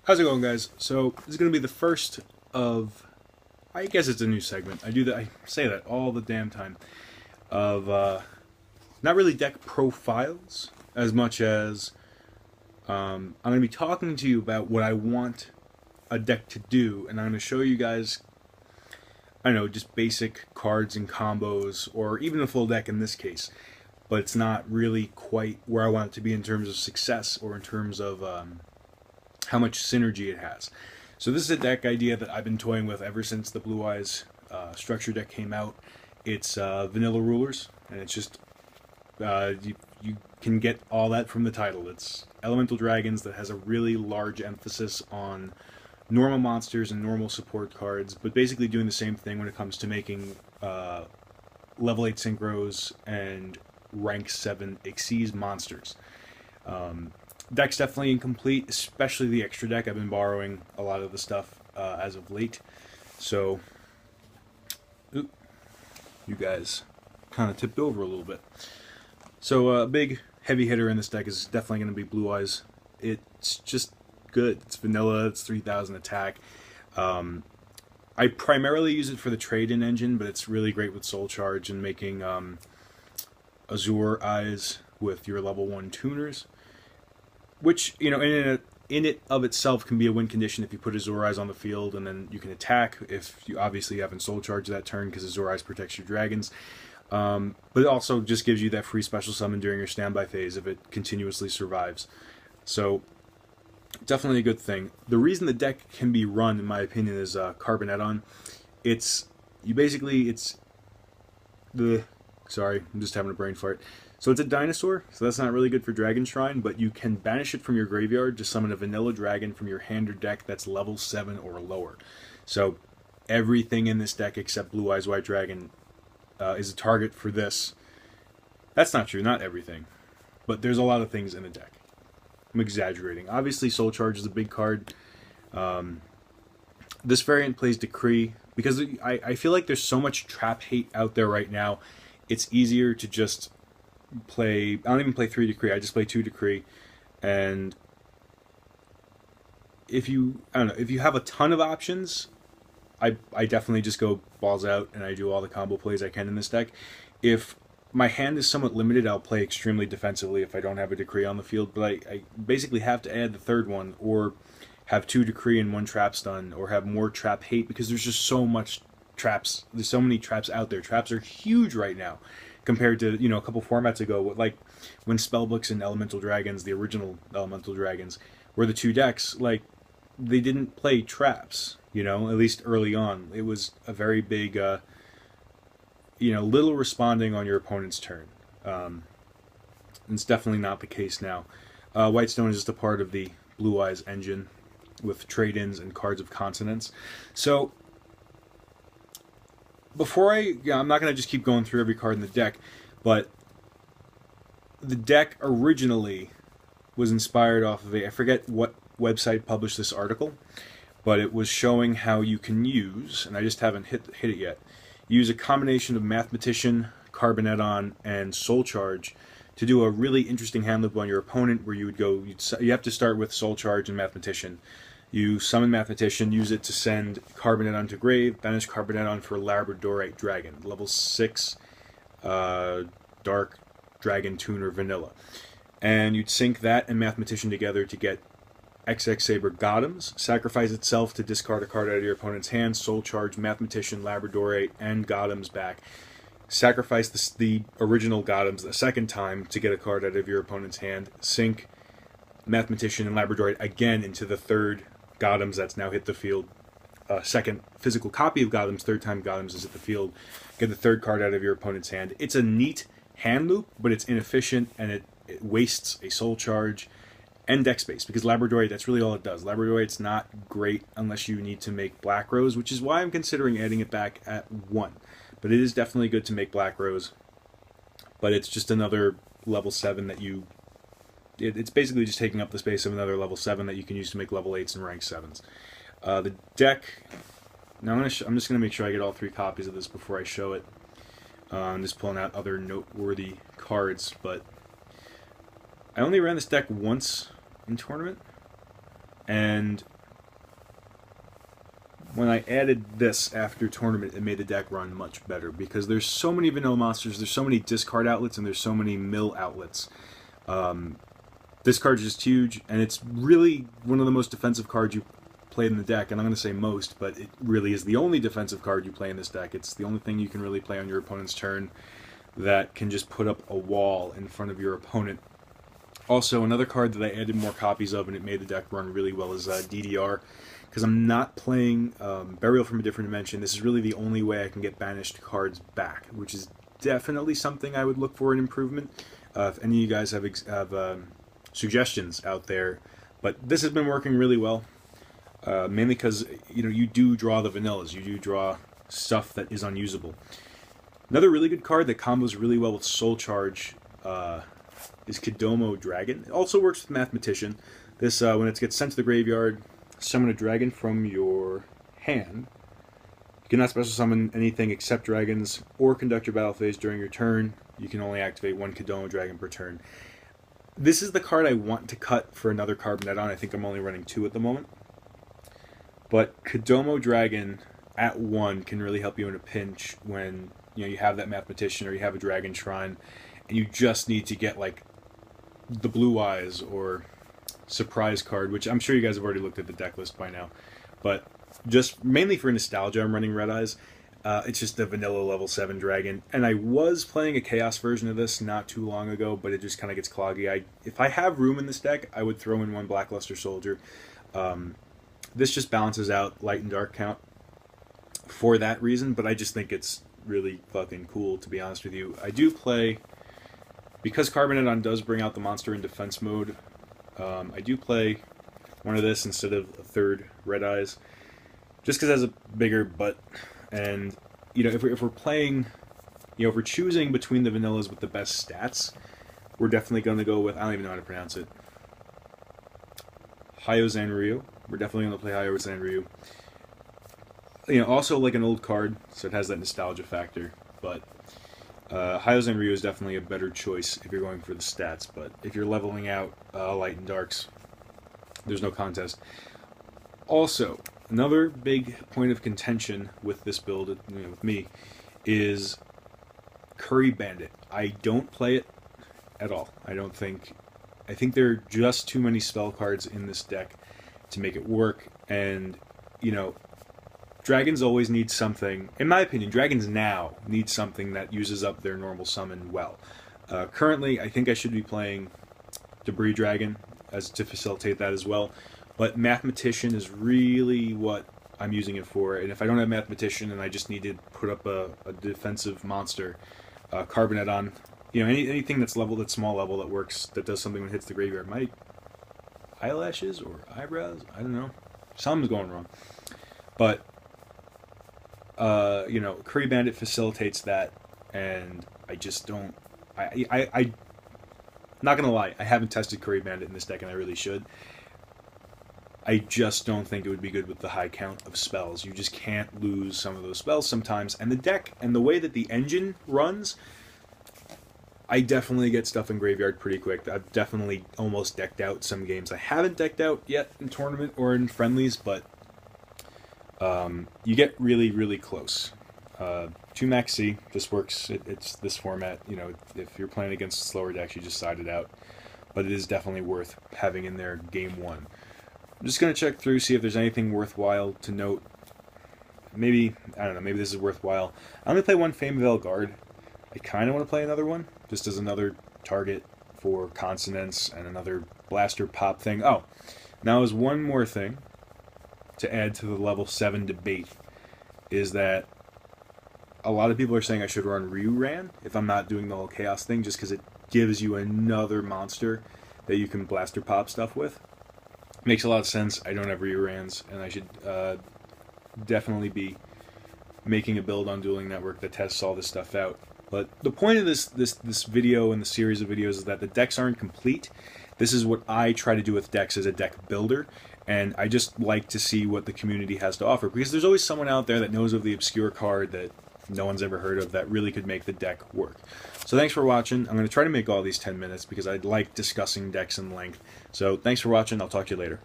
How's it going, guys? So this is going to be the first of, I guess it's a new segment. I do that. I say that all the damn time. Of not really deck profiles as much as I'm going to be talking to you about what I want a deck to do, and I'm going to show you guys. I don't know, just basic cards and combos, or even a full deck in this case. But it's not really quite where I want it to be in terms of success or in terms of how much synergy it has. So this is a deck idea that I've been toying with ever since the Blue Eyes structure deck came out. It's Vanilla Rulers, and it's just you can get all that from the title. It's Elemental Dragons that has a really large emphasis on normal monsters and normal support cards, but basically doing the same thing when it comes to making level 8 synchros and rank 7 Xyz monsters. Deck's definitely incomplete, especially the extra deck. I've been borrowing a lot of the stuff as of late. So, you guys kind of tipped over a little bit. So, a big heavy hitter in this deck is definitely going to be Blue Eyes. It's just good. It's vanilla, it's 3000 attack. I primarily use it for the trade-in engine, but it's really great with Soul Charge and making Azure Eyes with your level 1 tuners. Which, you know, in it of itself can be a win condition if you put Azure Eyes on the field, and then you can attack if you obviously haven't Soul Charge that turn because Azure Eyes protects your dragons. But it also just gives you that free special summon during your standby phase if it continuously survives. So, definitely a good thing. The reason the deck can be run, in my opinion, is Carbonetton. It's sorry, I'm just having a brain fart. So it's a dinosaur, so that's not really good for Dragon Shrine, but you can banish it from your graveyard to summon a vanilla dragon from your hand or deck that's level 7 or lower. So everything in this deck except Blue Eyes White Dragon is a target for this. That's not true, not everything. But there's a lot of things in the deck. I'm exaggerating. Obviously Soul Charge is a big card. This variant plays Decree, because I feel like there's so much trap hate out there right now. It's easier to just play. I don't even play 3 Decree. I just play 2 Decree, and if you have a ton of options, I definitely just go balls out and I do all the combo plays I can in this deck. If my hand is somewhat limited, I'll play extremely defensively if I don't have a Decree on the field, but I basically have to add the third one, or have 2 Decree and 1 trap stun, or have more trap hate, because there's just so much traps. There's so many traps out there. Traps are huge right now compared to, you know, a couple formats ago, like when Spellbooks and Elemental Dragons, the original Elemental Dragons, were the 2 decks. Like, they didn't play traps, you know, at least early on. It was a very big, little responding on your opponent's turn. It's definitely not the case now. Whitestone is just a part of the Blue Eyes engine with trade-ins and cards of consonance. So, before I'm not going to just keep going through every card in the deck, but the deck originally was inspired off of I forget what website published this article, but it was showing how you can use, and I just haven't hit it yet, use a combination of Mathematician, Carbonetton, and Soul Charge to do a really interesting hand loop on your opponent, where you would go, you have to start with Soul Charge and Mathematician. You summon Mathematician, use it to send Carbonetton to grave, banish Carbonetton for Labradorite Dragon, level 6 Dark Dragon Tuner Vanilla. And you'd sync that and Mathematician together to get XX Saber Gothams, sacrifice itself to discard a card out of your opponent's hand, Soul Charge, Mathematician, Labradorite, and Gothams back. Sacrifice the original Gothams a second time to get a card out of your opponent's hand, sync Mathematician and Labradorite again into the third Gothams that's now hit the field. Second physical copy of Gothams, third time Gothams is hit the field. Get the third card out of your opponent's hand. It's a neat hand loop, but it's inefficient, and it wastes a Soul Charge and deck space, because Labradorite, that's really all it does. Labradorite's not great unless you need to make Black Rose, which is why I'm considering adding it back at 1. But it is definitely good to make Black Rose. But it's just another level 7 that you... It's basically just taking up the space of another level 7 that you can use to make level 8s and rank 7s. The deck... Now I'm just going to make sure I get all 3 copies of this before I show it. I'm just pulling out other noteworthy cards, but I only ran this deck once in tournament. And when I added this after tournament, it made the deck run much better because there's so many vanilla monsters, there's so many discard outlets, and there's so many mill outlets. This card is just huge, and it's really one of the most defensive cards you play in the deck, and I'm going to say most, but it really is the only defensive card you play in this deck. It's the only thing you can really play on your opponent's turn that can just put up a wall in front of your opponent. Also, another card that I added more copies of and it made the deck run really well is DDR, because I'm not playing Burial from a Different Dimension. This is really the only way I can get banished cards back, which is definitely something I would look for an improvement. If any of you guys have suggestions out there, but this has been working really well, mainly because you do draw the vanillas, you do draw stuff that is unusable. Another really good card that combos really well with Soul Charge is Kodomo Dragon. It also works with Mathematician. This, when it gets sent to the graveyard, summon a dragon from your hand. You cannot special summon anything except dragons, or conduct your battle phase during your turn. You can only activate one Kodomo Dragon per turn. This is the card I want to cut for another Carboneton. I think I'm only running 2 at the moment. But Kodomo Dragon at 1 can really help you in a pinch when you have that Mathematician or you have a Dragon Shrine, and you just need to get like the Blue Eyes or Surprise card, which I'm sure you guys have already looked at the deck list by now. But just mainly for nostalgia, I'm running Red Eyes. It's just a vanilla level 7 dragon, and I was playing a Chaos version of this not too long ago, but it just kind of gets cloggy. If I have room in this deck, I would throw in one Blackluster Soldier. This just balances out light and dark count for that reason, but I just think it's really fucking cool, to be honest with you. I do play, because Carboneton does bring out the monster in defense mode, I do play one of this instead of a third Red Eyes, just because it has a bigger butt. And if we're playing, if we're choosing between the vanillas with the best stats, we're definitely going to go with, I don't even know how to pronounce it, Hyozanryu. We're definitely going to play Hyozanryu. Also like an old card, so it has that nostalgia factor. But Hyozanryu is definitely a better choice if you're going for the stats. But if you're leveling out light and darks, there's no contest. Also, another big point of contention with this build, with me, is Curry Bandit. I don't play it at all. I think there are just too many spell cards in this deck to make it work, and dragons always need something. In my opinion, dragons now need something that uses up their normal summon well. Currently, I think I should be playing Debris Dragon to facilitate that as well. But Mathematician is really what I'm using it for. And if I don't have Mathematician and I just need to put up a defensive monster, Carboneton, anything that's small level that works, that does something when it hits the graveyard. My eyelashes or eyebrows? I don't know. Something's going wrong. But, Curry Bandit facilitates that, and I just don't... I'm not going to lie, I haven't tested Curry Bandit in this deck, and I really should. I just don't think it would be good with the high count of spells. You just can't lose some of those spells sometimes. And the deck, and the way that the engine runs, I definitely get stuff in graveyard pretty quick. I've definitely almost decked out some games. I haven't decked out yet in tournament or in friendlies, but you get really, really close. 2 Max C just works. It's this format. If you're playing against slower decks, you just side it out. But it is definitely worth having in there game 1. I'm just going to check through, see if there's anything worthwhile to note. Maybe, I don't know, maybe this is worthwhile. I'm going to play one Fame of Elgard. I kind of want to play another one, just as another target for consonants and another blaster pop thing. Oh, now there's one more thing to add to the level 7 debate, is that a lot of people are saying I should run Ryu-Ran if I'm not doing the whole Chaos thing, just because it gives you another monster that you can blaster pop stuff with. Makes a lot of sense. I don't have Ryu-Rans, and I should definitely be making a build on Dueling Network that tests all this stuff out. But the point of this video and the series of videos is that the decks aren't complete. This is what I try to do with decks as a deck builder, and I just like to see what the community has to offer, because there's always someone out there that knows of the obscure card that no one's ever heard of that really could make the deck work. So thanks for watching. I'm going to try to make all these 10 minutes because I like discussing decks in length. So thanks for watching. I'll talk to you later.